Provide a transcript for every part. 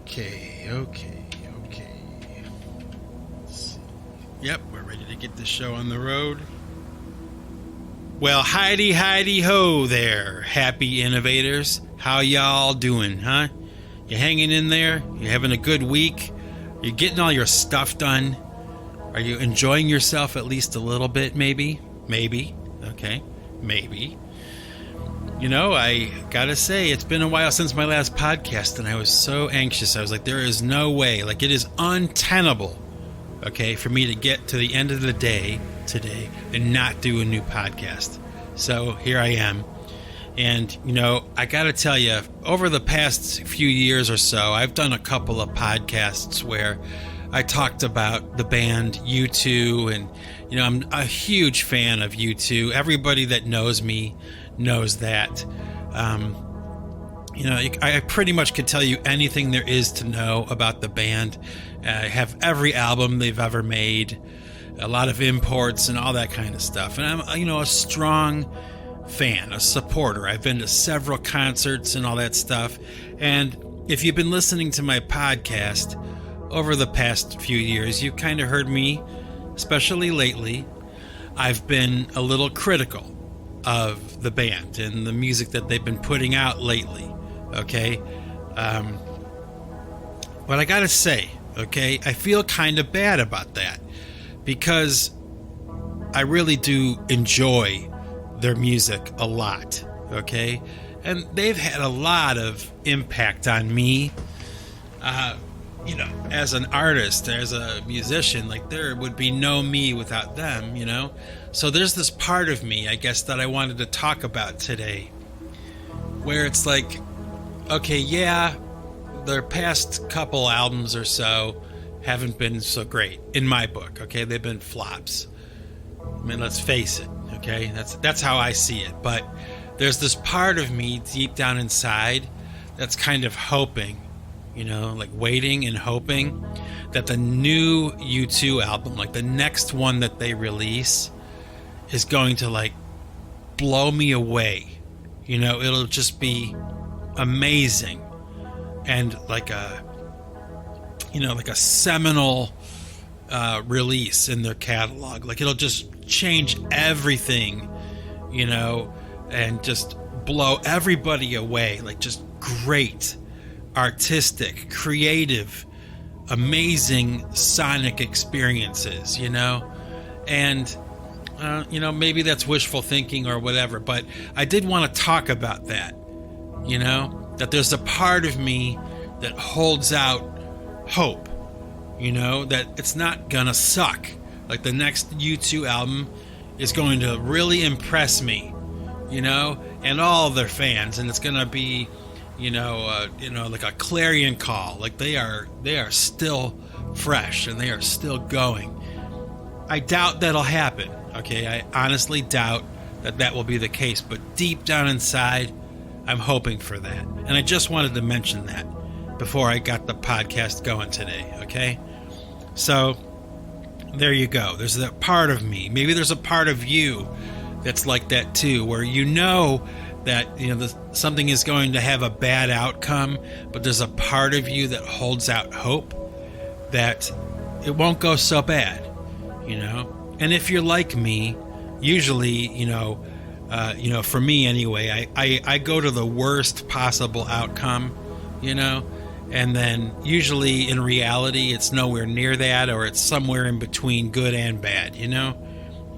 Okay. Let's see. Yep, we're ready to get this show on the road. Well, Heidi ho there, happy innovators. How y'all doing, huh? You hanging in there? You having a good week? You getting all your stuff done? Are you enjoying yourself at least a little bit, maybe? Maybe. Okay, maybe. You know, I gotta say, it's been a while since my last podcast, and I was so anxious. I was like, there is no way. Like, it is untenable, okay, for me to get to the end of the day today and not do a new podcast. So here I am. And, you know, I gotta tell you, over the past few years or so, I've done a couple of podcasts where I talked about the band U2, and, you know, I'm a huge fan of U2. Everybody that knows me knows that. You know, I pretty much could tell you anything there is to know about the band. I have every album they've ever made, a lot of imports and all that kind of stuff. And I'm, you know, a strong fan, a supporter. I've been to several concerts and all that stuff. And if you've been listening to my podcast over the past few years, you've kind of heard me, especially lately, I've been a little critical of the band and the music that they've been putting out lately, okay? But I gotta say, okay, I feel kind of bad about that because I really do enjoy their music a lot, okay? And they've had a lot of impact on me, you know, as an artist, as a musician. Like, there would be no me without them, you know? So there's this part of me, I guess, that I wanted to talk about today, where it's like, okay, yeah, their past couple albums or so haven't been so great, in my book, okay? They've been flops. I mean, let's face it, okay? That's how I see it. But there's this part of me deep down inside that's kind of hoping, you know, like waiting and hoping that the new U2 album, like the next one that they release, is going to like blow me away. You know, it'll just be amazing and like a, you know, like a seminal release in their catalog. Like, it'll just change everything, you know, and just blow everybody away. Like, just great, artistic, creative, amazing sonic experiences, you know? And you know, maybe that's wishful thinking or whatever, but I did want to talk about that, you know, that there's a part of me that holds out hope, you know, that it's not gonna suck. Like, the next U2 album is going to really impress me, you know, and all of their fans, and it's gonna be, you know, like a clarion call. Like, they are still fresh and they are still going. I doubt that'll happen. Okay, I honestly doubt that will be the case, but deep down inside, I'm hoping for that. And I just wanted to mention that before I got the podcast going today, okay? So, there you go. There's that part of me. Maybe there's a part of you that's like that too, where you know that, you know, something is going to have a bad outcome, but there's a part of you that holds out hope that it won't go so bad, you know? And if you're like me, usually, you know, for me anyway, I go to the worst possible outcome, you know, and then usually in reality it's nowhere near that, or it's somewhere in between good and bad, you know.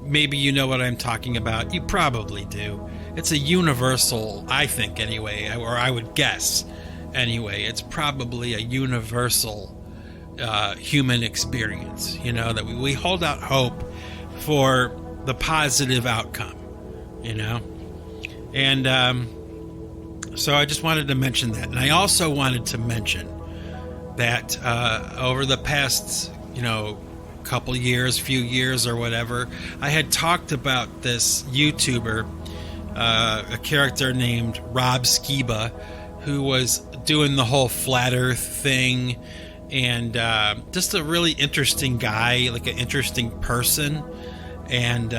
Maybe you know what I'm talking about. You probably do. It's a universal, I think anyway, or I would guess anyway, it's probably a universal human experience, you know, that we hold out hope for the positive outcome, you know. And so I just wanted to mention that. And I also wanted to mention that over the past, you know, few years or whatever, I had talked about this YouTuber, a character named Rob Skiba, who was doing the whole flat earth thing, and just a really interesting guy, like an interesting person. And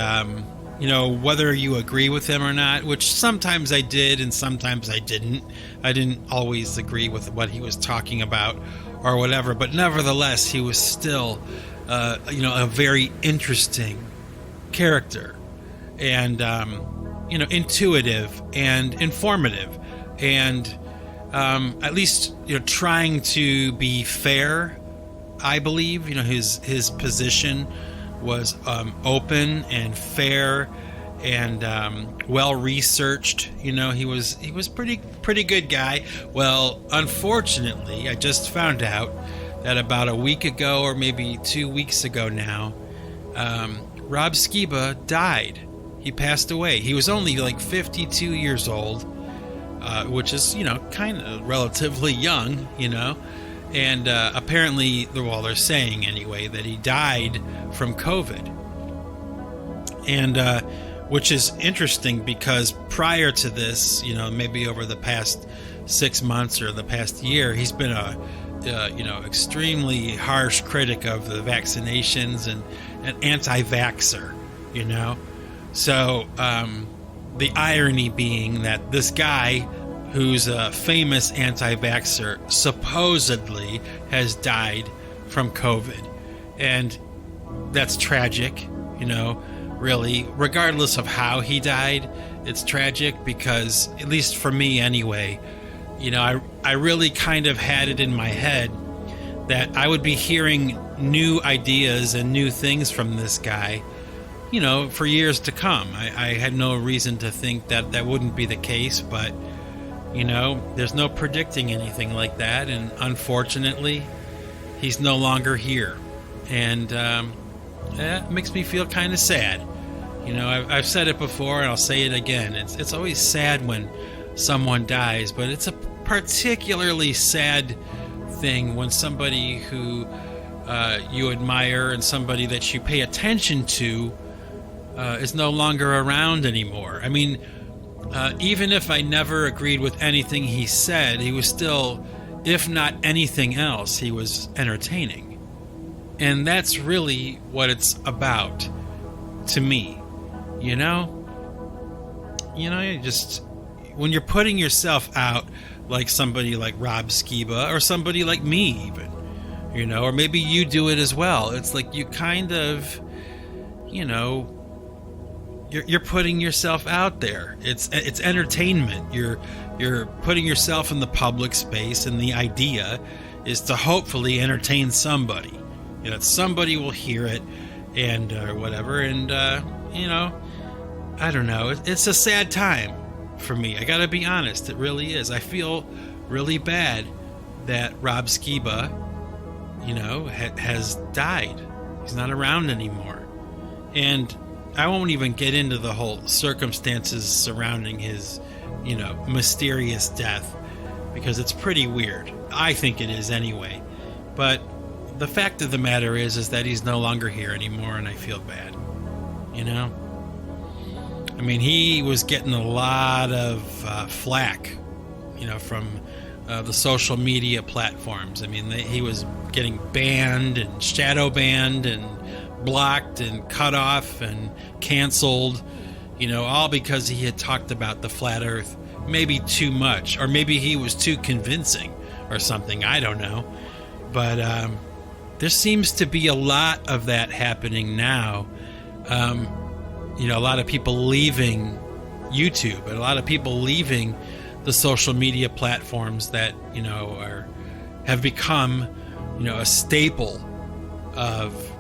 whether you agree with him or not, which sometimes I did and sometimes I didn't. I didn't always agree with what he was talking about or whatever, but nevertheless, he was still, a very interesting character and, intuitive and informative and at least, trying to be fair, I believe. His position was open and fair and well researched. He was pretty good guy. Well, unfortunately, I just found out that about a week ago or maybe 2 weeks ago now, Rob Skiba died. He passed away. He was only like 52 years old, which is kind of relatively young, And apparently, they're saying anyway that he died from COVID. And which is interesting because prior to this, maybe over the past 6 months or the past year, he's been a extremely harsh critic of the vaccinations and an anti-vaxxer, So the irony being that this guy, who's a famous anti-vaxxer, supposedly has died from COVID. And that's tragic, really. Regardless of how he died, it's tragic because, at least for me anyway, I really kind of had it in my head that I would be hearing new ideas and new things from this guy, for years to come. I had no reason to think that that wouldn't be the case, but there's no predicting anything like that, and unfortunately, he's no longer here, and it makes me feel kind of sad. I've said it before, and I'll say it again. It's always sad when someone dies, but it's a particularly sad thing when somebody who you admire and somebody that you pay attention to is no longer around anymore. I mean, even if I never agreed with anything he said, he was still, if not anything else, he was entertaining. And that's really what it's about to me, you just, when you're putting yourself out like somebody like Rob Skiba or somebody like me even, or maybe you do it as well. It's like you kind of, you're putting yourself out there. It's entertainment. You're putting yourself in the public space, and the idea is to hopefully entertain somebody. That somebody will hear it and whatever. And I don't know. It's a sad time for me. I got to be honest. It really is. I feel really bad that Rob Skiba, has died. He's not around anymore, and I won't even get into the whole circumstances surrounding his, mysterious death, because it's pretty weird. I think it is anyway. But the fact of the matter is that he's no longer here anymore, and I feel bad. I mean, he was getting a lot of flack, from the social media platforms. I mean, he was getting banned and shadow banned and blocked and cut off and canceled, all because he had talked about the flat earth maybe too much, or maybe he was too convincing or something. I don't know. But there seems to be a lot of that happening now. A lot of people leaving YouTube, and a lot of people leaving the social media platforms that, have become, a staple of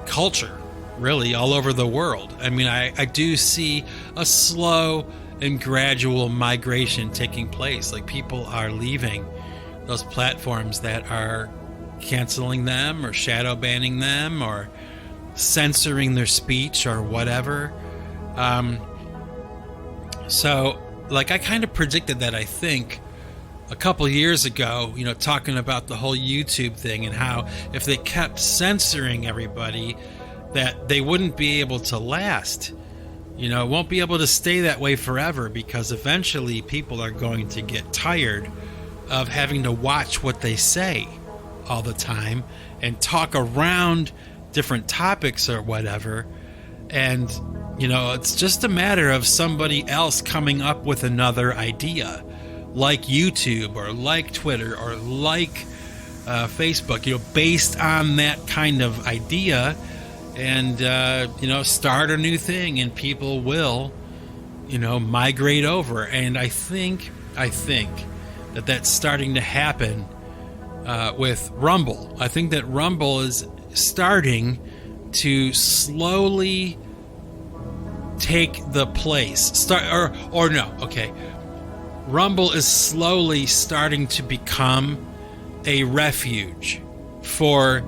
culture, really, all over the world. I mean, I do see a slow and gradual migration taking place. Like, people are leaving those platforms that are canceling them or shadow banning them or censoring their speech or whatever. So, like, I kind of predicted that, I think, a couple years ago, talking about the whole YouTube thing and how if they kept censoring everybody, that they wouldn't be able to last. It won't be able to stay that way forever, because eventually people are going to get tired of having to watch what they say all the time and talk around different topics or whatever. And, It's just a matter of somebody else coming up with another idea, like YouTube or like Twitter or like Facebook, based on that kind of idea, and start a new thing, and people will migrate over. And I think that that's starting to happen with Rumble. I think that Rumble is starting to slowly take the place. Rumble is slowly starting to become a refuge for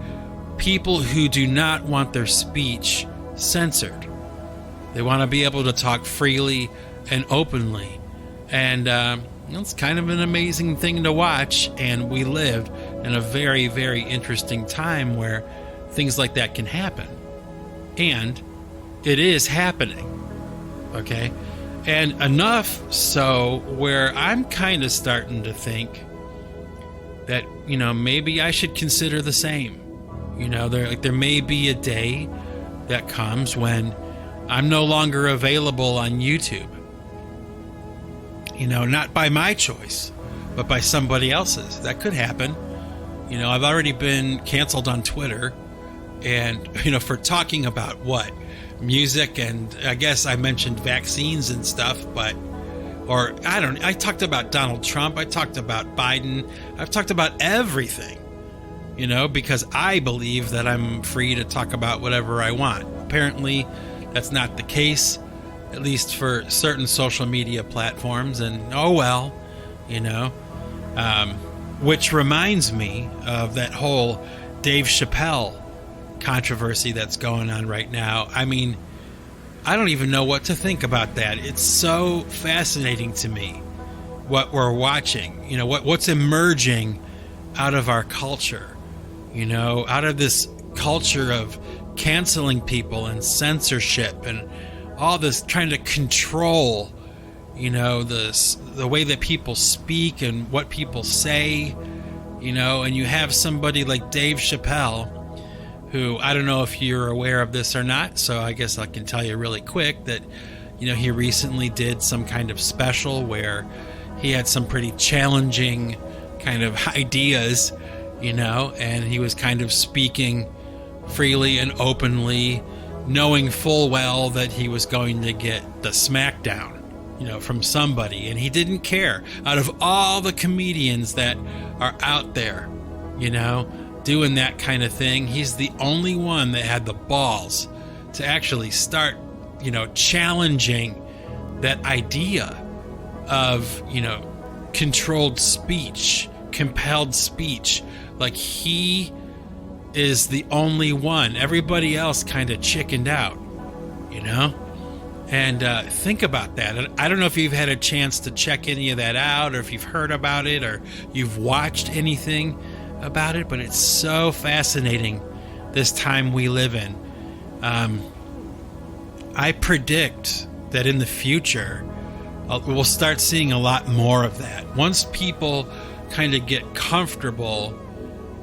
people who do not want their speech censored. They want to be able to talk freely and openly. And it's kind of an amazing thing to watch. And we live in a very, very interesting time where things like that can happen. And it is happening. Okay? And enough so where I'm kind of starting to think that, maybe I should consider the same. There may be a day that comes when I'm no longer available on YouTube. Not by my choice, but by somebody else's. That could happen. I've already been canceled on Twitter, and, for talking about what? Music, and I guess I mentioned vaccines and stuff, I talked about Donald Trump, I talked about Biden, I've talked about everything, because I believe that I'm free to talk about whatever I want. Apparently, that's not the case, at least for certain social media platforms, and which reminds me of that whole Dave Chappelle controversy that's going on right now. I mean, I don't even know what to think about that. It's so fascinating to me what we're watching, what's emerging out of our culture, out of this culture of canceling people and censorship and all this, trying to control, the way that people speak and what people say, and you have somebody like Dave Chappelle, who, I don't know if you're aware of this or not, so I guess I can tell you really quick that, he recently did some kind of special where he had some pretty challenging kind of ideas, and he was kind of speaking freely and openly, knowing full well that he was going to get the smackdown, from somebody, and he didn't care. Out of all the comedians that are out there, doing that kind of thing, he's the only one that had the balls to actually start, challenging that idea of, controlled speech, compelled speech. Like, he is the only one. Everybody else kind of chickened out, And think about that. I don't know if you've had a chance to check any of that out, or if you've heard about it, or you've watched anything about it, but it's so fascinating, this time we live in. I predict that in the future we'll start seeing a lot more of that. Once people kind of get comfortable,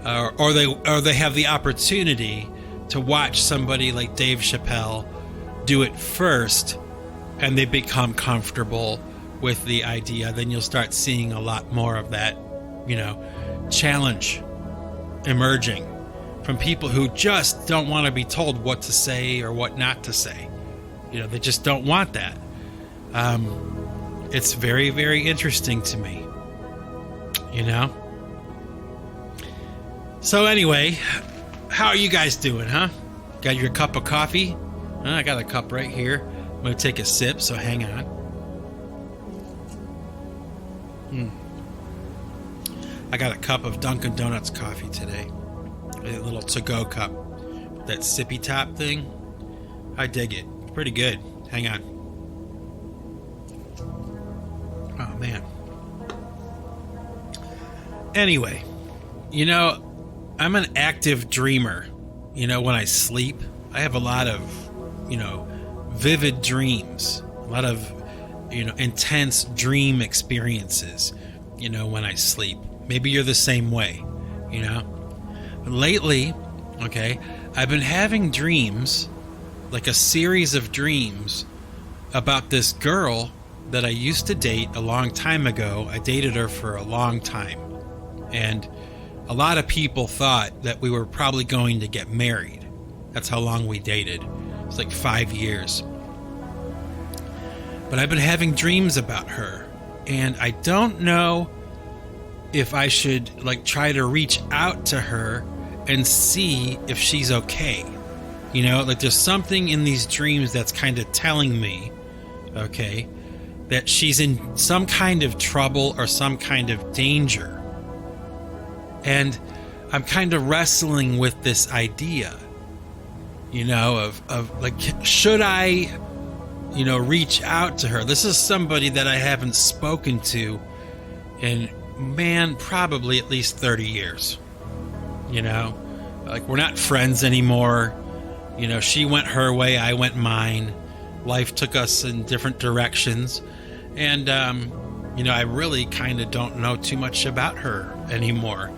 or they have the opportunity to watch somebody like Dave Chappelle do it first, and they become comfortable with the idea, then you'll start seeing a lot more of that, challenge emerging from people who just don't want to be told what to say or what not to say. They just don't want that. It's very, very interesting to me, So anyway, how are you guys doing, huh? Got your cup of coffee? I got a cup right here. I'm going to take a sip, so hang on. I got a cup of Dunkin' Donuts coffee today. A little to-go cup. That sippy top thing. I dig it. It's pretty good. Hang on. Oh, man. Anyway, I'm an active dreamer. When I sleep, I have a lot of, vivid dreams. A lot of, intense dream experiences, when I sleep. Maybe you're the same way, Lately, okay, I've been having dreams like a series of dreams about this girl that I used to date a long time ago. I dated her for a long time, and a lot of people thought that we were probably going to get married. That's how long we dated. It's like 5 years. But I've been having dreams about her, and I don't know if I should like try to reach out to her and see if she's okay. You know, like there's something in these dreams that's kind of telling me, okay, that she's in some kind of trouble or some kind of danger. And I'm kind of wrestling with this idea, you know, of like, should I, you know, reach out to her? This is somebody that I haven't spoken to in, man, probably at least 30 years. You know, like we're not friends anymore. You know, she went her way, I went mine. Life took us in different directions. And, you know, I really kind of don't know too much about her anymore.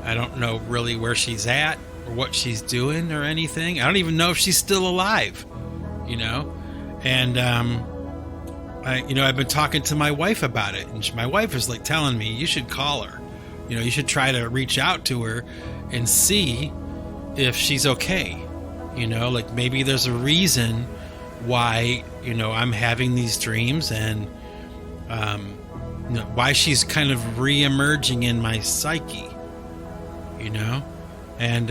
I don't know really where she's at or what she's doing or anything. I don't even know if she's still alive, you know. And, I've been talking to my wife about it. And my wife is like telling me, you should call her. You know, you should try to reach out to her and see if she's okay. You know, like maybe there's a reason why, you know, I'm having these dreams, and you know, why she's kind of re-emerging in my psyche, you know. And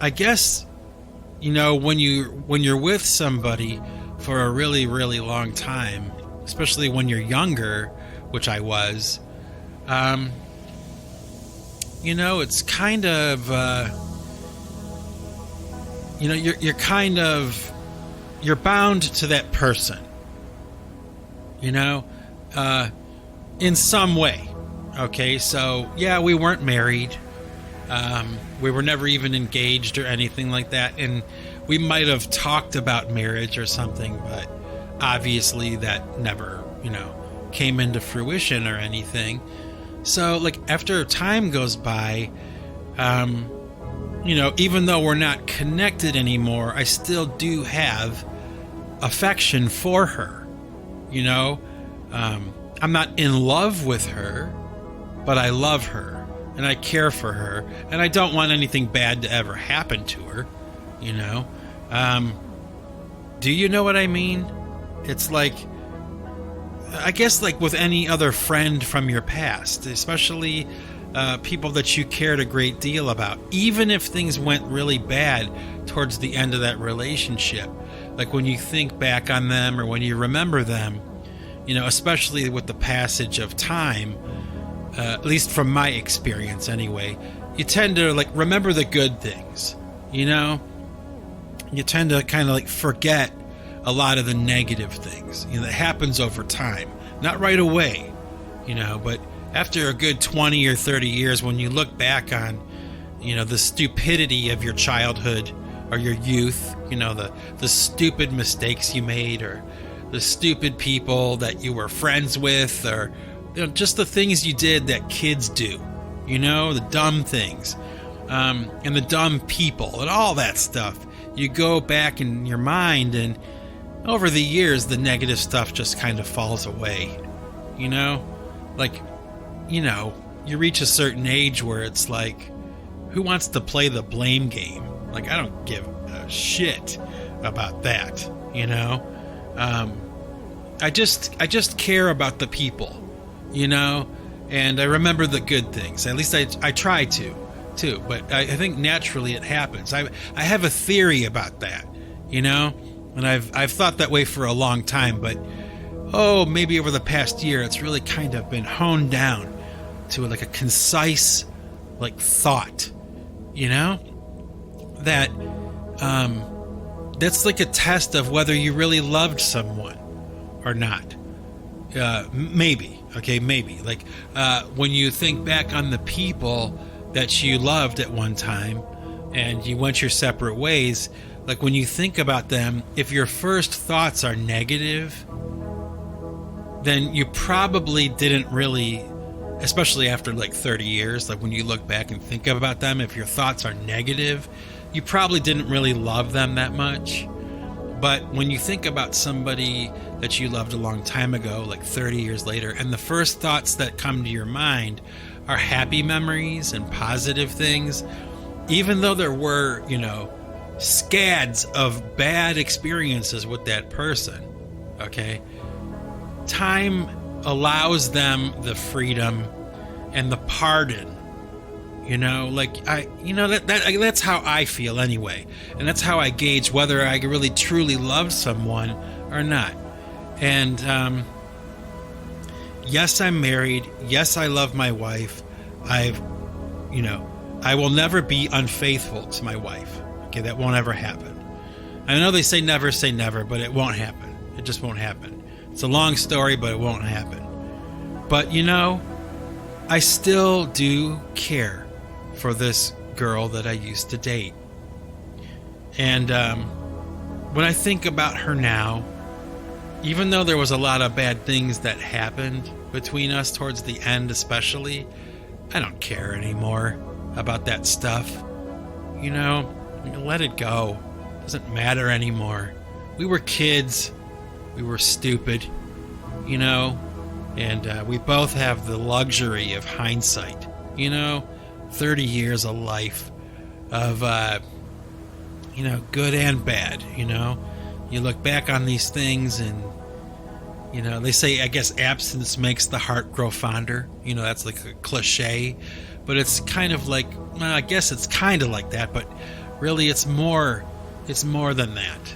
I guess, you know, when you're with somebody for a really, really long time, especially when you're younger, which I was, you know, it's kind of you know, you're bound to that person, you know, in some way. Okay, so yeah, we weren't married. We were never even engaged or anything like that, and we might have talked about marriage or something, but obviously that never, you know, came into fruition or anything. So like after time goes by, you know, even though we're not connected anymore, I still do have affection for her. You know, I'm not in love with her, but I love her and I care for her, and I don't want anything bad to ever happen to her. You know, do you know what I mean? It's like, I guess like with any other friend from your past, especially people that you cared a great deal about, even if things went really bad towards the end of that relationship, like when you think back on them or when you remember them, you know, especially with the passage of time, at least from my experience anyway, you tend to like remember the good things, you know. You tend to kind of like forget a lot of the negative things, you know, that happens over time, not right away, you know, but after a good 20 or 30 years, when you look back on, you know, the stupidity of your childhood or your youth, you know, the stupid mistakes you made, or the stupid people that you were friends with, or, you know, just the things you did that kids do, you know, the dumb things, and the dumb people and all that stuff. You go back in your mind, and over the years, the negative stuff just kind of falls away, you know? Like, you know, you reach a certain age where it's like, who wants to play the blame game? Like, I don't give a shit about that, you know? I just care about the people, you know? And I remember the good things. At least I try to, too. But I think naturally it happens. I have a theory about that, you know? And I've thought that way for a long time, but maybe over the past year, it's really kind of been honed down to like a concise, like thought, you know, that that's like a test of whether you really loved someone or not. Maybe, okay, maybe like when you think back on the people that you loved at one time and you went your separate ways. Like when you think about them, if your first thoughts are negative, then you probably didn't really, especially after like 30 years, like when you look back and think about them, if your thoughts are negative, you probably didn't really love them that much. But when you think about somebody that you loved a long time ago, like 30 years later, and the first thoughts that come to your mind are happy memories and positive things, even though there were, scads of bad experiences with that person, okay? Time allows them the freedom and the pardon, that's how I feel anyway. And that's how I gauge whether I really truly love someone or not. And yes, I'm married. Yes, I love my wife. I will never be unfaithful to my wife. Okay, that won't ever happen. I know they say never, but it won't happen. It just won't happen. It's a long story, but it won't happen. But, I still do care for this girl that I used to date. And when I think about her now, even though there was a lot of bad things that happened between us towards the end especially, I don't care anymore about that stuff. Let it go. It doesn't matter anymore. We were kids. We were stupid, and we both have the luxury of hindsight, 30 years of life of, good and bad, You look back on these things and, they say, I guess, absence makes the heart grow fonder. That's like a cliche, but it's kind of like, well, I guess it's kind of like that, but really it's more than that.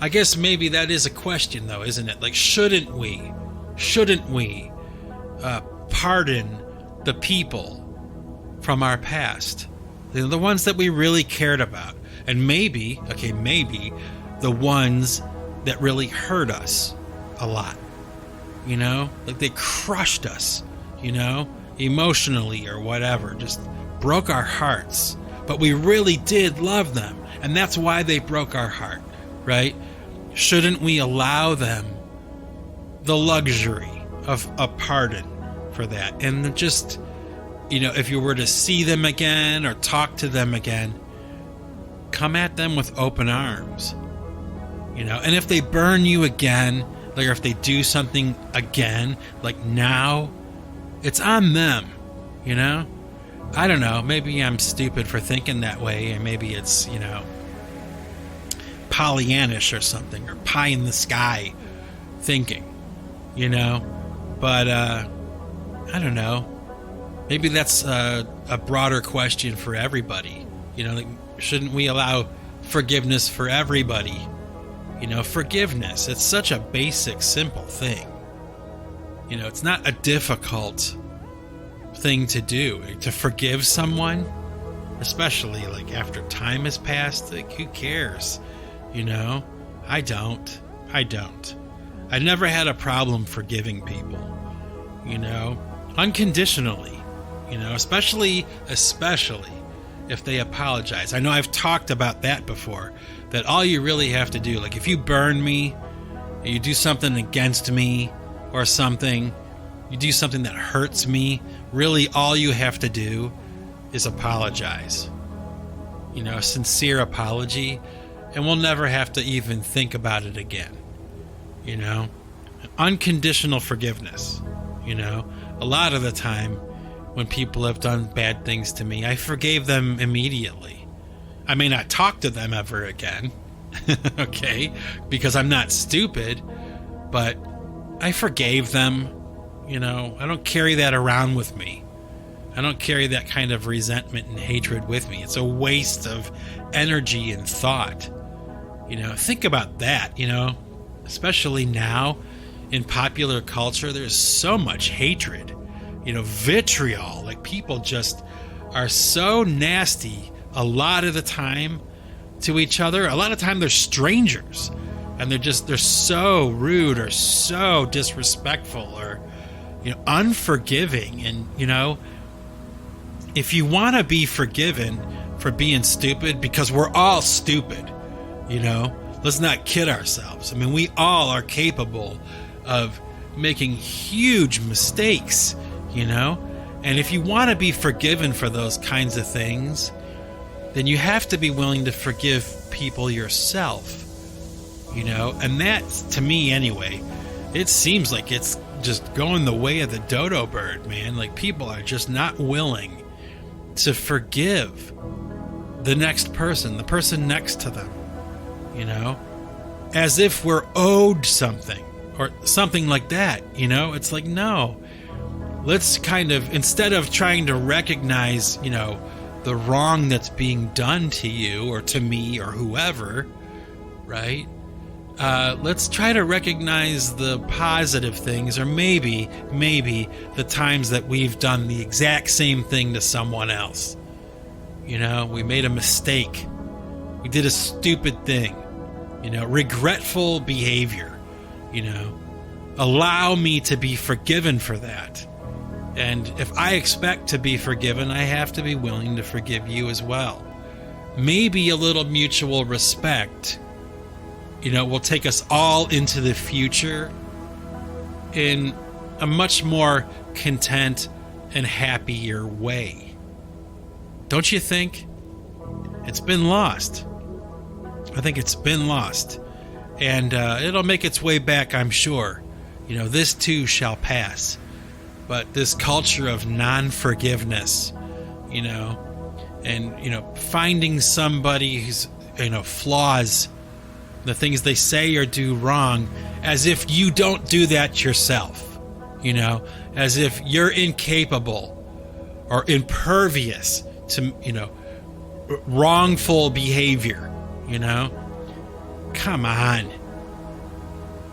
I guess maybe that is a question though, isn't it? Like, shouldn't we pardon the people from our past, the ones that we really cared about, and maybe the ones that really hurt us a lot, like they crushed us, emotionally or whatever, just broke our hearts, but we really did love them, and that's why they broke our heart, right? Shouldn't we allow them the luxury of a pardon for that? And just, if you were to see them again or talk to them again, come at them with open arms, and if they burn you again, like, or if they do something again, like now, it's on them, I don't know, maybe I'm stupid for thinking that way, and maybe it's, Pollyannish or something, or pie in the sky thinking, but I don't know, maybe that's a broader question for everybody, like, shouldn't we allow forgiveness for everybody? Forgiveness, it's such a basic, simple thing. It's not a difficult thing to do, to forgive someone, especially like after time has passed. Like, who cares? I don't. I never had a problem forgiving people, unconditionally, especially if they apologize. I know I've talked about that before, that all you really have to do, like if you burn me, you do something against me or something, you do something that hurts me, really all you have to do is apologize. A sincere apology, and we'll never have to even think about it again. Unconditional forgiveness. A lot of the time when people have done bad things to me, I forgave them immediately. I may not talk to them ever again, okay, because I'm not stupid, but I forgave them. I don't carry that around with me. I don't carry that kind of resentment and hatred with me. It's a waste of energy and thought. Think about that, especially now in popular culture, there's so much hatred, vitriol. Like, people just are so nasty a lot of the time to each other. A lot of time they're strangers, and they're so rude or so disrespectful or, unforgiving. And, if you want to be forgiven for being stupid, because we're all stupid, let's not kid ourselves. I mean, we all are capable of making huge mistakes, and if you want to be forgiven for those kinds of things, then you have to be willing to forgive people yourself, And that, to me anyway, it seems like it's just going the way of the dodo bird, man. Like, people are just not willing to forgive the next person, the person next to them, as if we're owed something or something like that. It's like, no, let's kind of, instead of trying to recognize, the wrong that's being done to you or to me or whoever, right? Let's try to recognize the positive things, or maybe the times that we've done the exact same thing to someone else. We made a mistake. We did a stupid thing. Regretful behavior. Allow me to be forgiven for that. And if I expect to be forgiven, I have to be willing to forgive you as well. Maybe a little mutual respect, will take us all into the future in a much more content and happier way. Don't you think? It's been lost. I think it's been lost. And it'll make its way back, I'm sure. This too shall pass. But this culture of non-forgiveness, and, finding somebody who's, flaws, the things they say or do wrong, as if you don't do that yourself, as if you're incapable or impervious to, wrongful behavior, Come on.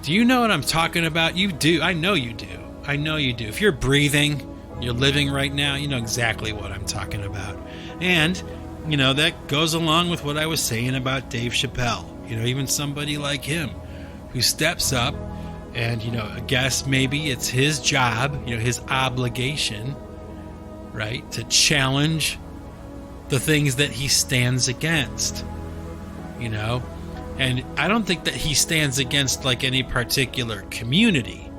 Do you know what I'm talking about? You do. I know you do. I know you do. If you're breathing, you're living right now, you know exactly what I'm talking about. And, that goes along with what I was saying about Dave Chappelle. Even somebody like him who steps up and, I guess maybe it's his job, his obligation, right, to challenge the things that he stands against, And I don't think that he stands against like any particular community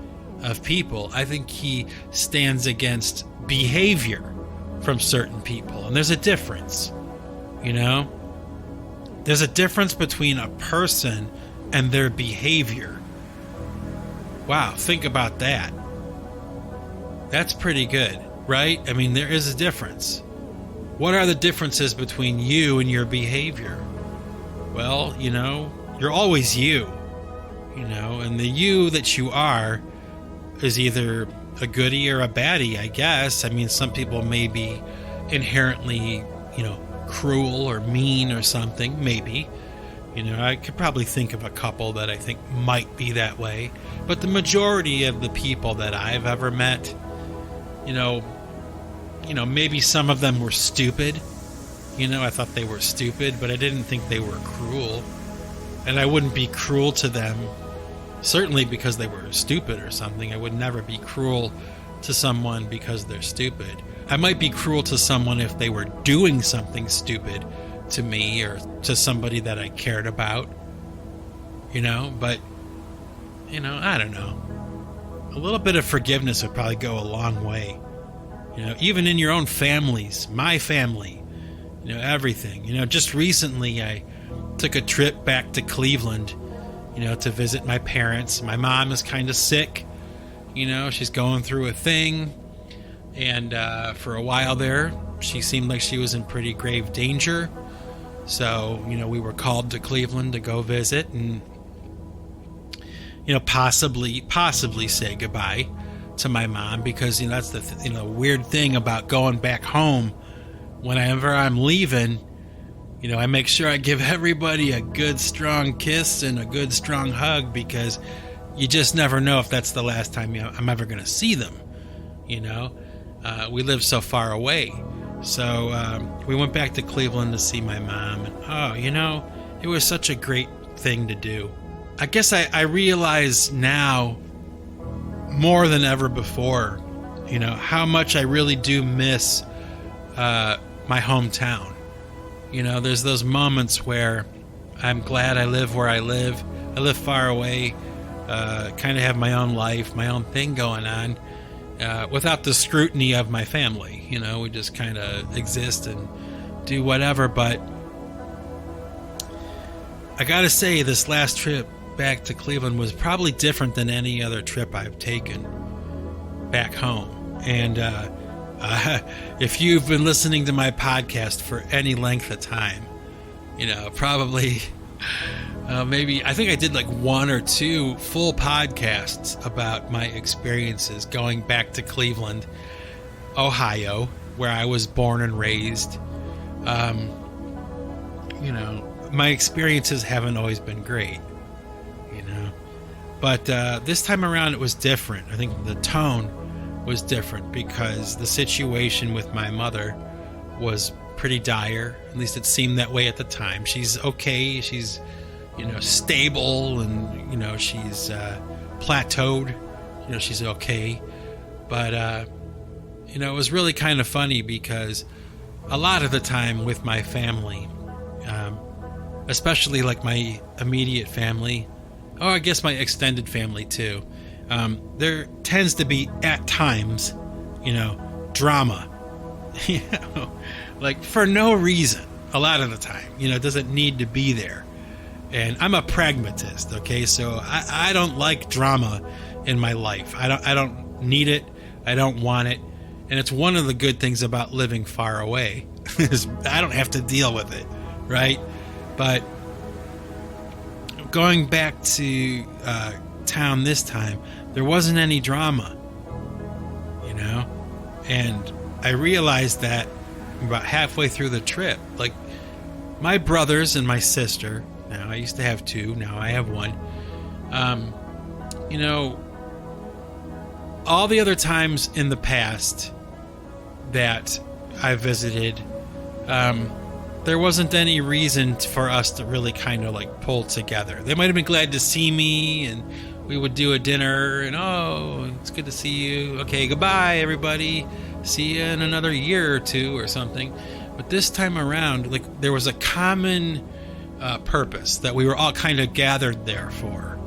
of people. I think he stands against behavior from certain people. And there's a difference, There's a difference between a person and their behavior. Wow, think about that. That's pretty good, right? I mean, there is a difference. What are the differences between you and your behavior? Well, you're always you, and the you that you are is either a goodie or a baddie, I guess. I mean, some people may be inherently, cruel or mean or something, maybe. I could probably think of a couple that I think might be that way. But the majority of the people that I've ever met, maybe some of them were stupid. I thought they were stupid, but I didn't think they were cruel. And I wouldn't be cruel to them, certainly because they were stupid or something. I would never be cruel to someone because they're stupid. I might be cruel to someone if they were doing something stupid to me or to somebody that I cared about, but, I don't know. A little bit of forgiveness would probably go a long way, even in your own families, my family, everything. Just recently I took a trip back to Cleveland, to visit my parents. My mom is kind of sick, she's going through a thing. And for a while there, she seemed like she was in pretty grave danger. So, we were called to Cleveland to go visit and, possibly say goodbye to my mom, because, that's the weird thing about going back home. Whenever I'm leaving, I make sure I give everybody a good, strong kiss and a good, strong hug, because you just never know if that's the last time I'm ever going to see them, We live so far away. So we went back to Cleveland to see my mom. And, it was such a great thing to do. I guess I realize now more than ever before, how much I really do miss my hometown. There's those moments where I'm glad I live where I live. I live far away, kind of have my own life, my own thing going on. Without the scrutiny of my family. We just kind of exist and do whatever. But I gotta say, this last trip back to Cleveland was probably different than any other trip I've taken back home. And if you've been listening to my podcast for any length of time, probably maybe, I think I did like 1 or 2 full podcasts about my experiences going back to Cleveland, Ohio, where I was born and raised. My experiences haven't always been great, but this time around it was different. I think the tone was different because the situation with my mother was pretty dire. At least it seemed that way at the time. She's okay. She's, stable, and, she's plateaued. She's okay. But, it was really kind of funny because a lot of the time with my family, especially like my immediate family, or I guess my extended family too, there tends to be at times, drama, like for no reason. A lot of the time, it doesn't need to be there. And I'm a pragmatist, okay? So I don't like drama in my life. I don't need it. I don't want it. And it's one of the good things about living far away is I don't have to deal with it, right? But going back to town this time, there wasn't any drama, and I realized that about halfway through the trip. Like, my brothers and my sister, now I used to have 2, now I have 1, all the other times in the past that I visited, there wasn't any reason for us to really kind of like pull together. They might have been glad to see me, and we would do a dinner, and it's good to see you. Okay, goodbye, everybody. See you in another year or 2 or something. But this time around, like, there was a common purpose that we were all kind of gathered there for.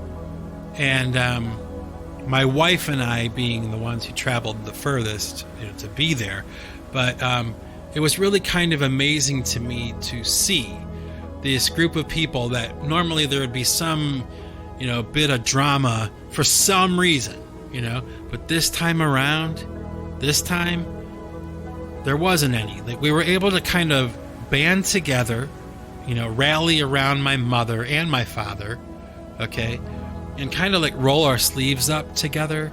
And my wife and I being the ones who traveled the furthest to be there. But it was really kind of amazing to me to see this group of people that normally there would be some, bit of drama for some reason, but this time around, there wasn't any. Like, we were able to kind of band together, rally around my mother and my father, okay, and kind of like roll our sleeves up together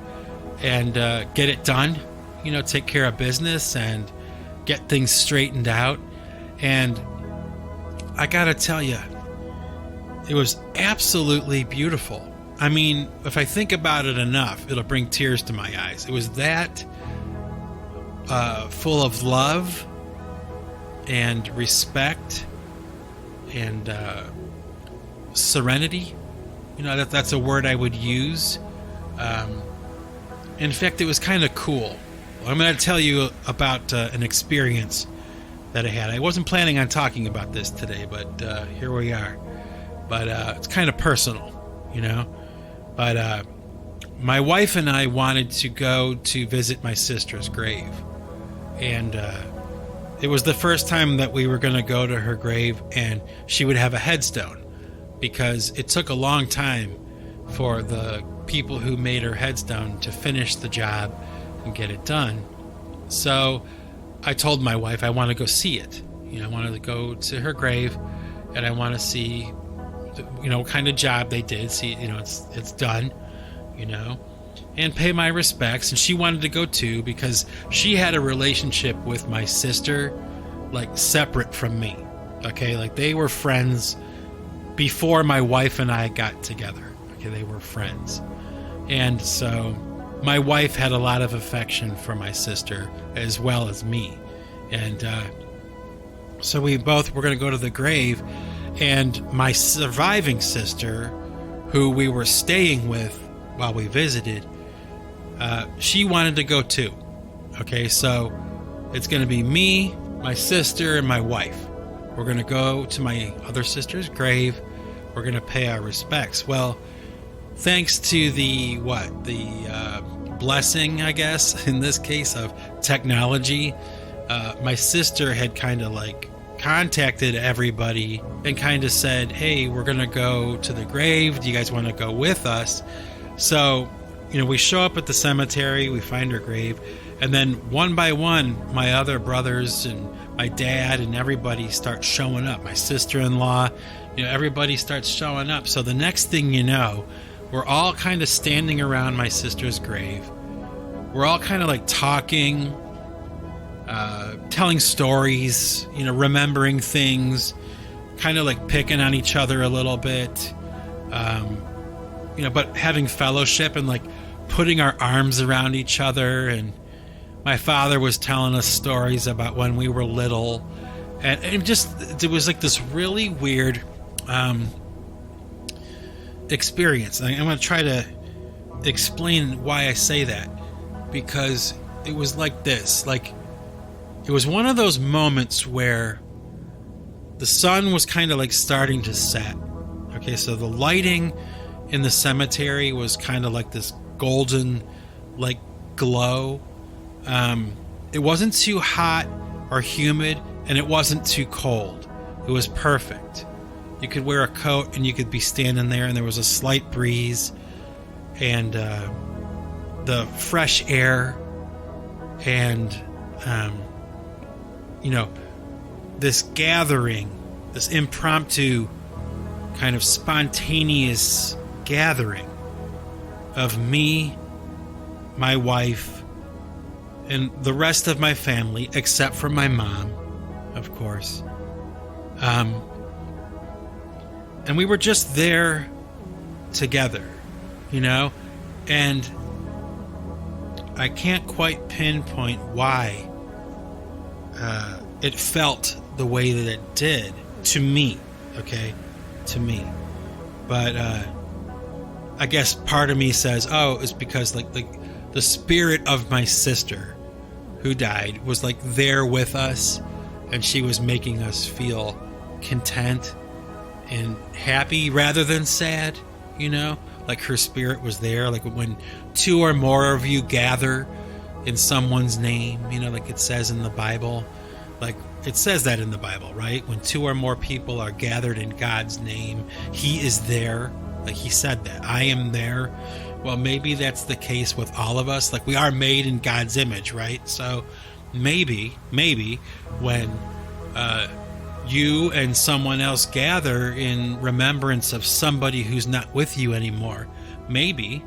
and get it done, take care of business and get things straightened out. And I gotta tell you, it was absolutely beautiful. I mean, if I think about it enough, it'll bring tears to my eyes. It was that full of love and respect and serenity. That's a word I would use. In fact, it was kind of cool. I'm going to tell you about an experience that I had. I wasn't planning on talking about this today, but here we are. But it's kind of personal, But my wife and I wanted to go to visit my sister's grave. And it was the first time that we were going to go to her grave and she would have a headstone, because it took a long time for the people who made her headstone to finish the job and get it done. So I told my wife I want to go see it. I wanted to go to her grave and I want to see, what kind of job they did. See, it's done, and pay my respects. And she wanted to go too because she had a relationship with my sister, like, separate from me. Okay, like, they were friends before my wife and I got together. Okay, they were friends. And so my wife had a lot of affection for my sister as well as me. And so we both were going to go to the grave. And my surviving sister, who we were staying with while we visited, she wanted to go too. Okay, so it's going to be me, my sister, and my wife. We're going to go to my other sister's grave. We're going to pay our respects. Well, thanks to the blessing, I guess, in this case, of technology, my sister had kind of contacted everybody and kind of said, hey, we're going to go to the grave. Do you guys want to go with us? So, we show up at the cemetery, we find her grave, and then one by one, my other brothers and my dad and everybody starts showing up. My sister-in-law, everybody starts showing up. So the next thing you know, we're all kind of standing around my sister's grave. We're all kind of like talking, telling stories, remembering things, kind of like picking on each other a little bit, but having fellowship and like putting our arms around each other. And my father was telling us stories about when we were little, and it was like this really weird experience. I'm going to try to explain why I say that, because it was like this, like it was one of those moments where the sun was kind of like starting to set. Okay, so the lighting in the cemetery was kind of like this golden like glow. It wasn't too hot or humid, and it wasn't too cold. It was perfect. You could wear a coat and you could be standing there, and there was a slight breeze, and the fresh air, and this gathering, this impromptu kind of spontaneous gathering of me, my wife, and the rest of my family, except for my mom, of course. And we were just there together, and I can't quite pinpoint why it felt the way that it did to me, but I guess part of me says, oh, it's because like the spirit of my sister who died was like there with us, and she was making us feel content and happy rather than sad, like her spirit was there. Like when two or more of you gather in someone's name, like it says in the Bible, like it says that in the Bible, right? When two or more people are gathered in God's name, he is there. Like he said that, I am there. Well, maybe that's the case with all of us. Like we are made in God's image, right? So maybe when you and someone else gather in remembrance of somebody who's not with you anymore, maybe,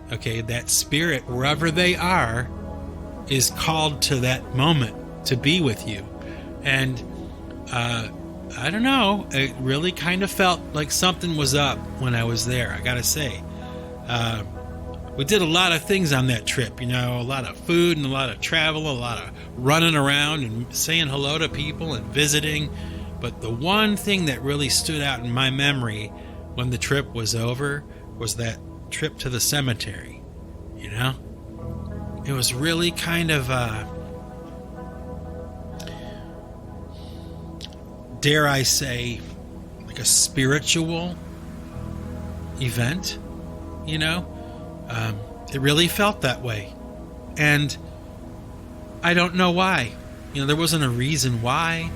that spirit, wherever they are, is called to that moment to be with you. And I don't know, it really kind of felt like something was up when I was there, I gotta say. We did a lot of things on that trip, a lot of food and a lot of travel, a lot of running around and saying hello to people and visiting. But the one thing that really stood out in my memory when the trip was over was that trip to the cemetery, It was really kind of, dare I say, like a spiritual event, It really felt that way. And I don't know why. There wasn't a reason why.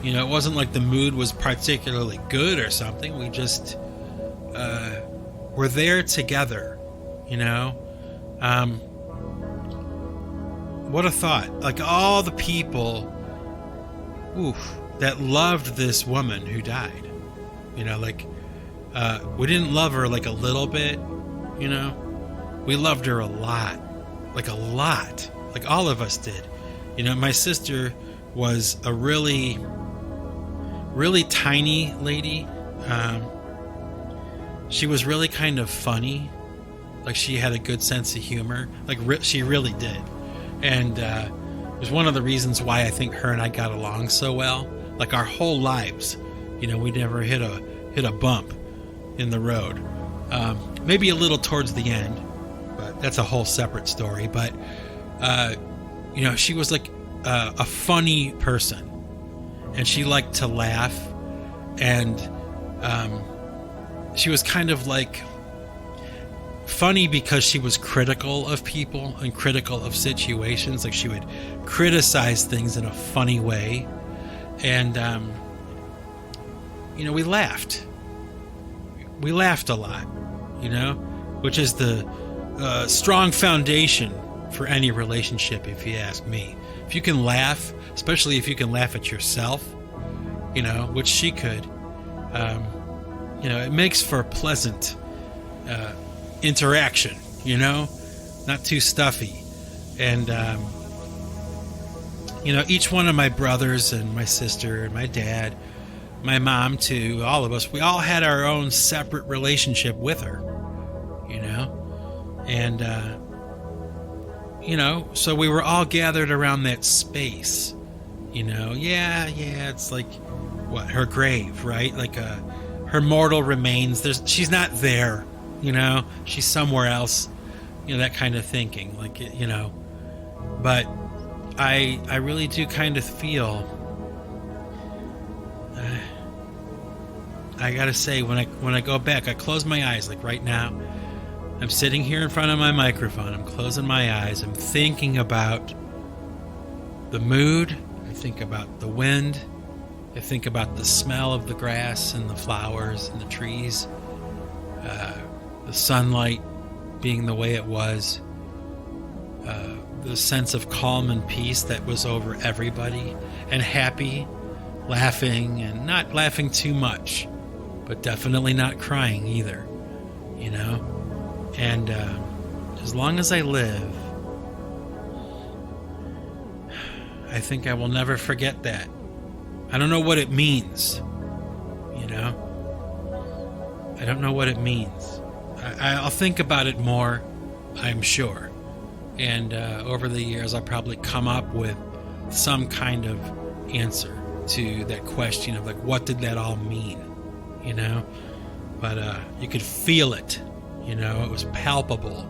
It wasn't like the mood was particularly good or something. We just were there together, What a thought. Like all the people that loved this woman who died. We didn't love her like a little bit, We loved her a lot. Like all of us did. My sister was a really tiny lady. She was really kind of funny. Like she had a good sense of humor. Like she really did. And it was one of the reasons why I think her and I got along so well. Like our whole lives, we never hit a bump in the road. Maybe a little towards the end, but that's a whole separate story. But she was like a funny person, and she liked to laugh, and she was kind of like funny because she was critical of people and critical of situations. Like she would criticize things in a funny way, And we laughed. We laughed a lot, which is the strong foundation for any relationship, if you ask me. If you can laugh, especially if you can laugh at yourself, which she could, it makes for a pleasant interaction, not too stuffy. And, each one of my brothers and my sister and my dad, my mom too, all of us, we all had our own separate relationship with her, and, so we were all gathered around that space, it's like, what, her grave, right? Like, her mortal remains, she's not there, she's somewhere else, that kind of thinking, like, but I really do kind of feel, I gotta say, when I go back, I close my eyes, like right now, I'm sitting here in front of my microphone, I'm closing my eyes, I'm thinking about the mood, I think about the wind, I think about the smell of the grass and the flowers and the trees, the sunlight being the way it was, the sense of calm and peace that was over everybody, and happy, laughing, and not laughing too much, but definitely not crying either, and as long as I live, I think I will never forget that. I don't know what it means, I don't know what it means. I'll think about it more, I'm sure. And over the years, I'll probably come up with some kind of answer to that question of, like, what did that all mean, But you could feel it, it was palpable.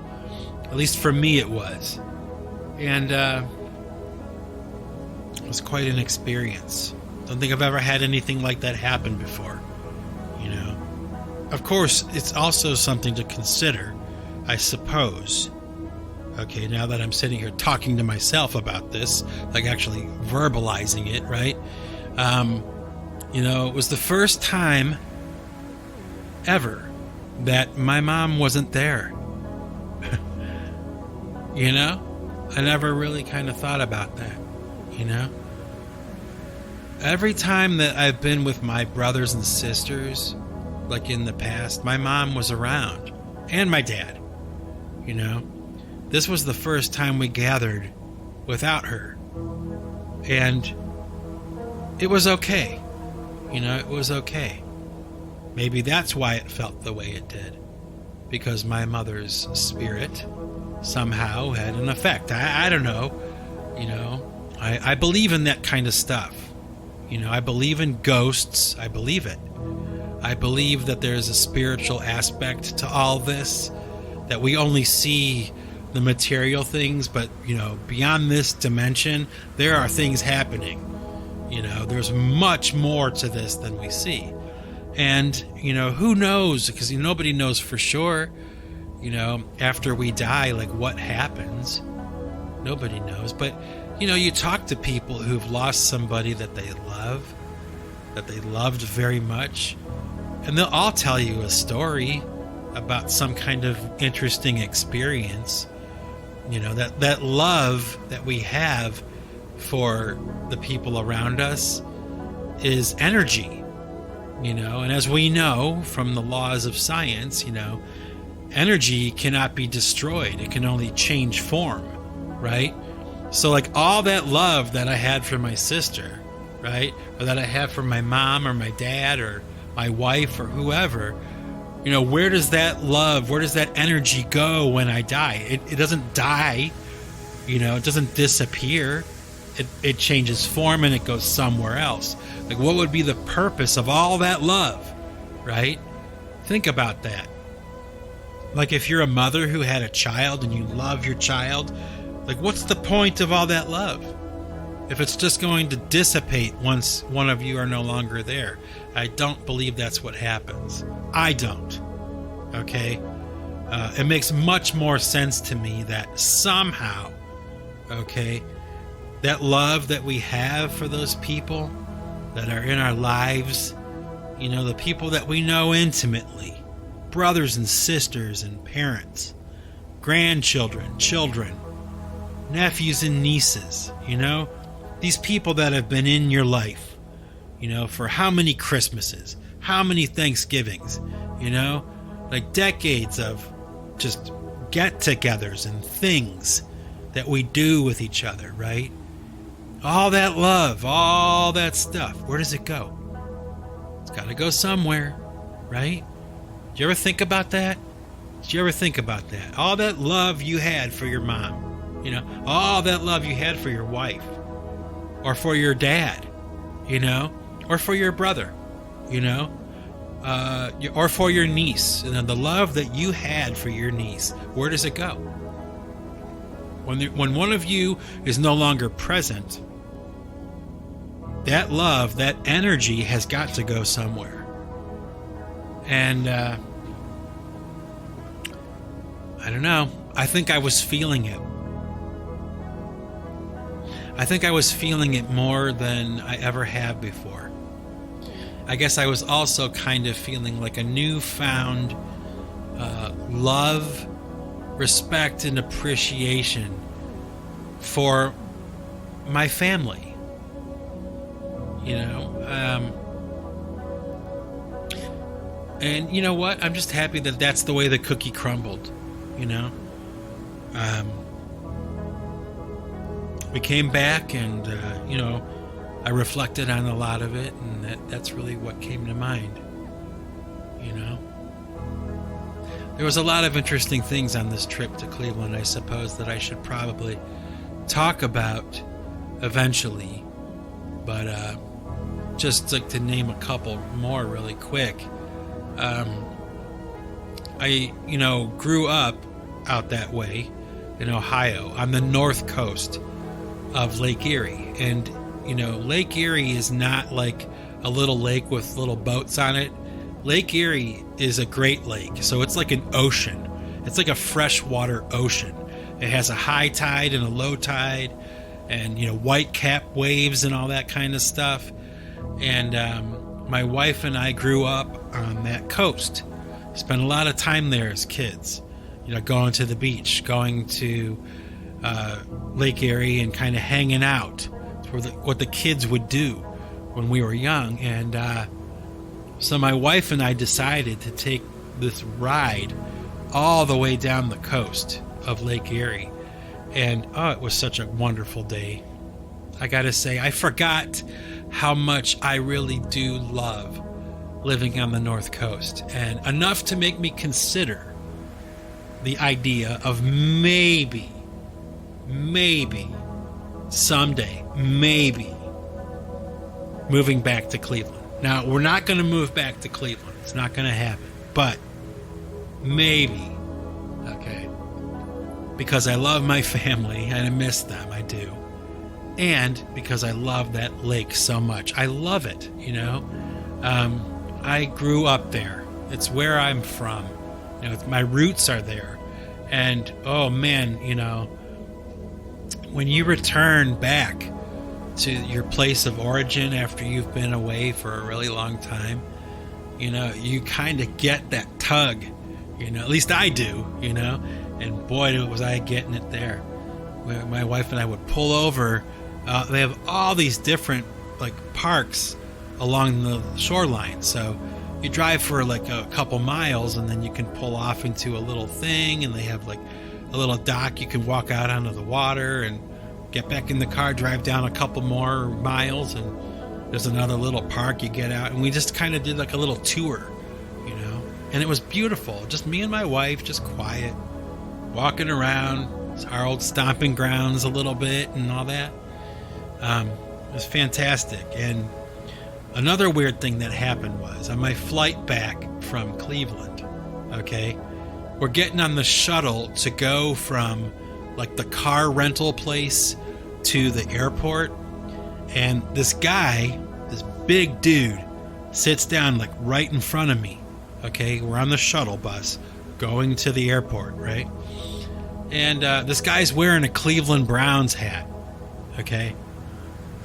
At least for me it was. And it was quite an experience. Don't think I've ever had anything like that happen before, Of course, it's also something to consider, I suppose. Okay, now that I'm sitting here talking to myself about this, like actually verbalizing it, right? It was the first time ever that my mom wasn't there. I never really kind of thought about that, Every time that I've been with my brothers and sisters, like in the past, my mom was around, and my dad, This was the first time we gathered without her, and it was okay, it was okay. Maybe that's why it felt the way it did, because my mother's spirit somehow had an effect. I don't know, I believe in that kind of stuff, I believe in ghosts, I believe it. I believe that there's a spiritual aspect to all this, that we only see the material things, but beyond this dimension, there are things happening. There's much more to this than we see. And who knows, because nobody knows for sure, after we die, like what happens. Nobody knows. But you talk to people who've lost somebody that they love, that they loved very much, and they'll all tell you a story about some kind of interesting experience. That love that we have for the people around us is energy, and as we know from the laws of science, energy cannot be destroyed. It can only change form, right? So like all that love that I had for my sister, right? Or that I have for my mom or my dad or my wife or whoever, where does that love, where does that energy go when I die? It doesn't die, it doesn't disappear. It changes form and it goes somewhere else. Like, what would be the purpose of all that love, right? Think about that. Like, if you're a mother who had a child and you love your child, like, what's the point of all that love? If it's just going to dissipate once one of you are no longer there. I don't believe that's what happens. I don't. Okay? It makes much more sense to me that somehow, okay, that love that we have for those people, that are in our lives, you know, the people that we know intimately, brothers and sisters and parents, grandchildren, children, nephews and nieces, you know, these people that have been in your life, you know, for how many Christmases, how many Thanksgivings, you know, like decades of just get-togethers and things that we do with each other, right? All that love, all that stuff, where does it go? It's got to go somewhere, right? Did you ever think about that? Did you ever think about that? All that love you had for your mom, you know, all that love you had for your wife, or for your dad, you know, or for your brother, you know, or for your niece, and the love that you had for your niece, where does it go? When one of you is no longer present, that love, that energy has got to go somewhere. And I don't know. I think I was feeling it. I think I was feeling it more than I ever have before. I guess I was also kind of feeling like a newfound love, respect, and appreciation for my family. You know, and you know what? I'm just happy that that's the way the cookie crumbled. You know, we came back, and you know, I reflected on a lot of it, and that's really what came to mind. You know, there was a lot of interesting things on this trip to Cleveland, I suppose, that I should probably talk about eventually, but just like to name a couple more really quick. I, you know, grew up out that way in Ohio on the north coast of Lake Erie, and you know, Lake Erie is not like a little lake with little boats on it. Lake Erie is a Great Lake, so it's like an ocean. It's like a freshwater ocean. It has a high tide and a low tide, and you know, white cap waves and all that kind of stuff. And my wife and I grew up on that coast. Spent a lot of time there as kids. You know, going to the beach, going to Lake Erie, and kind of hanging out. It's what the kids would do when we were young. And so my wife and I decided to take this ride all the way down the coast of Lake Erie. And oh, it was such a wonderful day. I gotta say, I forgot how much I really do love living on the North Coast, and enough to make me consider the idea of maybe someday, maybe moving back to Cleveland. Now, we're not going to move back to Cleveland. It's not going to happen, but maybe, okay, because I love my family and I miss them, I do. And because I love that lake so much. I love it, you know. I grew up there. It's where I'm from. You know, my roots are there. And, oh man, you know, when you return back to your place of origin after you've been away for a really long time, you know, you kind of get that tug, you know, at least I do, you know. And boy, was I getting it there. My wife and I would pull over. They have all these different like parks along the shoreline, so you drive for like a couple miles, and then you can pull off into a little thing, and they have like a little dock you can walk out onto the water and get back in the car, drive down a couple more miles, and there's another little park you get out. And we just kind of did like a little tour, you know, and it was beautiful. Just me and my wife, just quiet, walking around. It's our old stomping grounds a little bit and all that. It was fantastic. And another weird thing that happened was on my flight back from Cleveland, okay, we're getting on the shuttle to go from like the car rental place to the airport, and this guy, this big dude, sits down like right in front of me. Okay, we're on the shuttle bus going to the airport, right? And this guy's wearing a Cleveland Browns hat, okay?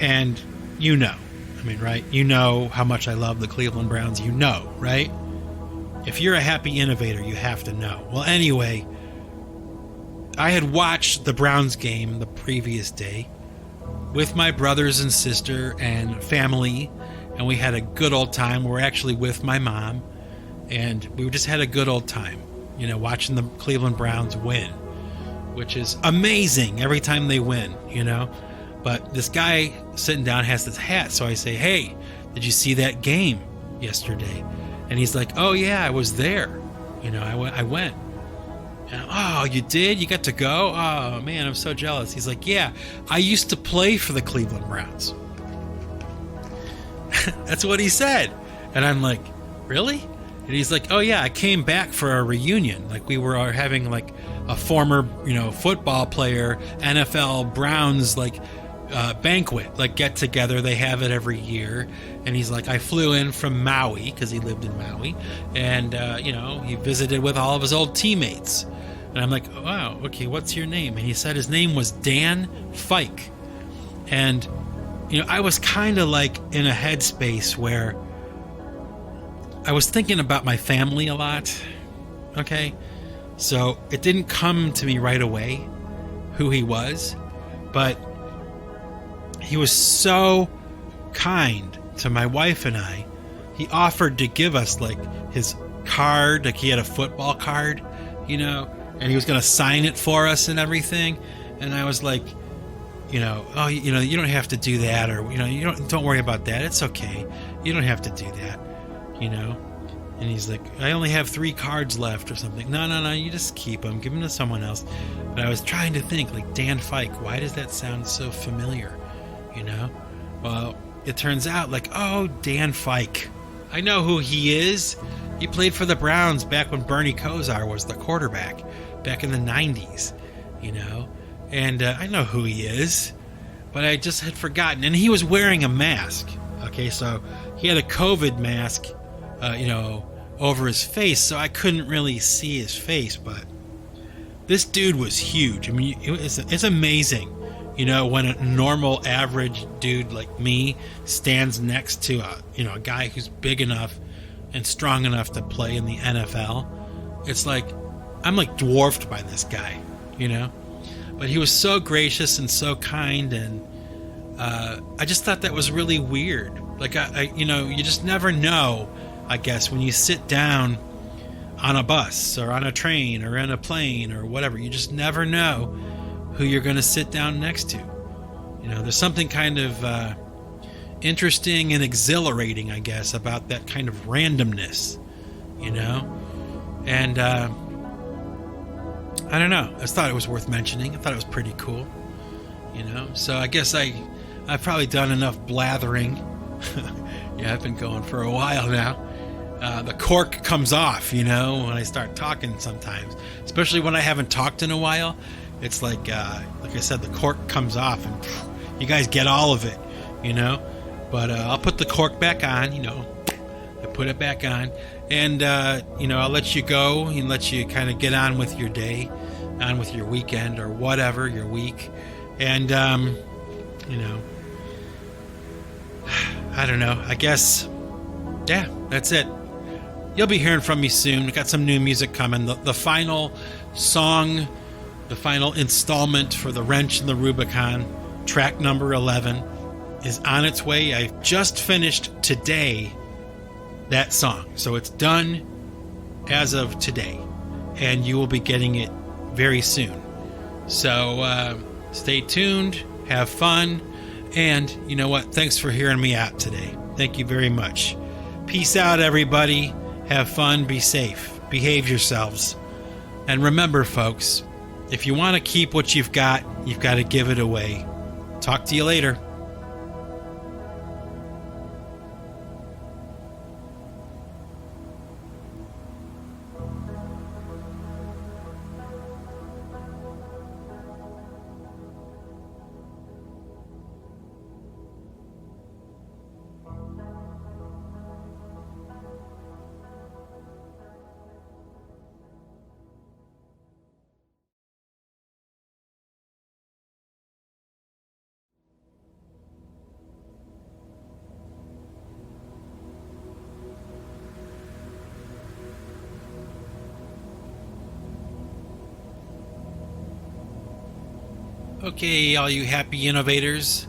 And you know, I mean, right? You know how much I love the Cleveland Browns. You know, right? If you're a happy innovator, you have to know. Well, anyway, I had watched the Browns game the previous day with my brothers and sister and family, and we had a good old time. We were actually with my mom, and we just had a good old time, watching the Cleveland Browns win, which is amazing every time they win. But this guy sitting down has this hat, so I say, "Hey, did you see that game yesterday?" And he's like, "Oh yeah, I was there. I went." And, "Oh, you did? You got to go? Oh man, I'm so jealous." He's like, "Yeah, I used to play for the Cleveland Browns." That's what he said. And I'm like, "Really?" And he's like, "Oh yeah, I came back for a reunion. Like we were having like a former, football player, NFL Browns banquet, like get together. They have it every year." And he's like, "I flew in from Maui," because he lived in Maui, and he visited with all of his old teammates. And I'm like, "Oh, wow, okay, what's your name?" And he said his name was Dan Fike. And I was kind of like in a headspace where I was thinking about my family a lot. Okay, so it didn't come to me right away who he was, but he was so kind to my wife and I. He offered to give us like his card, like he had a football card, and he was going to sign it for us and everything. And I was like, "Oh, you don't have to do that, or don't worry about that. It's okay. You don't have to do that, And he's like, "I only have 3 cards left or something." No, you just keep them. Give them to someone else. But I was trying to think, like, Dan Fike, why does that sound so familiar? Well, it turns out like, oh, Dan Fike. I know who he is. He played for the Browns back when Bernie Kosar was the quarterback back in the 90s, And I know who he is, but I just had forgotten. And he was wearing a mask. Okay, so he had a COVID mask, over his face, so I couldn't really see his face. But this dude was huge. I mean, it's amazing, when a normal, average dude like me stands next to a guy who's big enough and strong enough to play in the NFL. It's like I'm like dwarfed by this guy, But he was so gracious and so kind, and I just thought that was really weird. Like you just never know, I guess, when you sit down on a bus or on a train or in a plane or whatever. You just never know who you're going to sit down next to. There's something kind of interesting and exhilarating, I guess, about that kind of randomness, And I don't know. I just thought it was worth mentioning. I thought it was pretty cool, So I guess I've probably done enough blathering. Yeah, I've been going for a while now. The cork comes off, when I start talking sometimes, especially when I haven't talked in a while. It's like I said, the cork comes off, and you guys get all of it, But I'll put the cork back on, I put it back on, and I'll let you go and let you kind of get on with your day, on with your weekend or whatever, your week, and I don't know. I guess, yeah, that's it. You'll be hearing from me soon. We got some new music coming. The final song, the final installment for The Wrench and the Rubicon, track number 11, is on its way. I just finished today that song. So it's done as of today. And you will be getting it very soon. So stay tuned. Have fun. And you know what? Thanks for hearing me out today. Thank you very much. Peace out, everybody. Have fun. Be safe. Behave yourselves. And remember, folks, if you want to keep what you've got to give it away. Talk to you later. Okay, all you happy innovators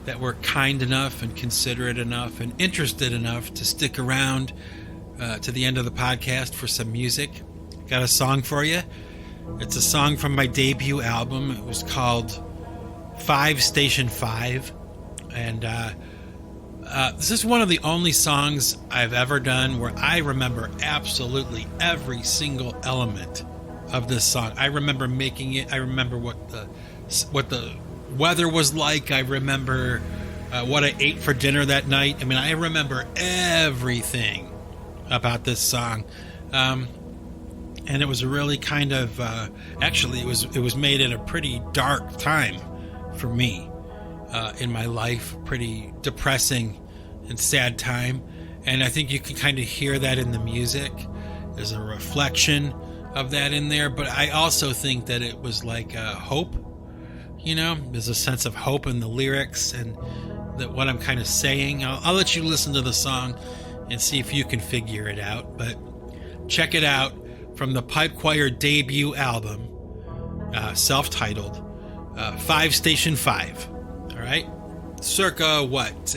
that were kind enough and considerate enough and interested enough to stick around to the end of the podcast for some music. Got a song for you. It's a song from my debut album. It was called 5 Station 5. And this is one of the only songs I've ever done where I remember absolutely every single element of this song. I remember making it. I remember what the weather was like. I remember what I ate for dinner that night. I mean, I remember everything about this song. And it was really kind of actually it was made at a pretty dark time for me in my life, pretty depressing and sad time. And I think you can kind of hear that in the music. There's a reflection of that in there, but I also think that it was like hope. There's a sense of hope in the lyrics and that what I'm kind of saying. I'll let you listen to the song and see if you can figure it out. But check it out from the Pipe Choir debut album, self-titled, 5 Station 5. All right? Circa what?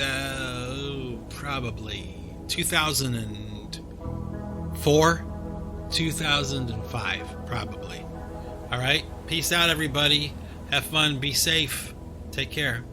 Probably 2004, 2005, probably. All right? Peace out, everybody. Have fun. Be safe. Take care.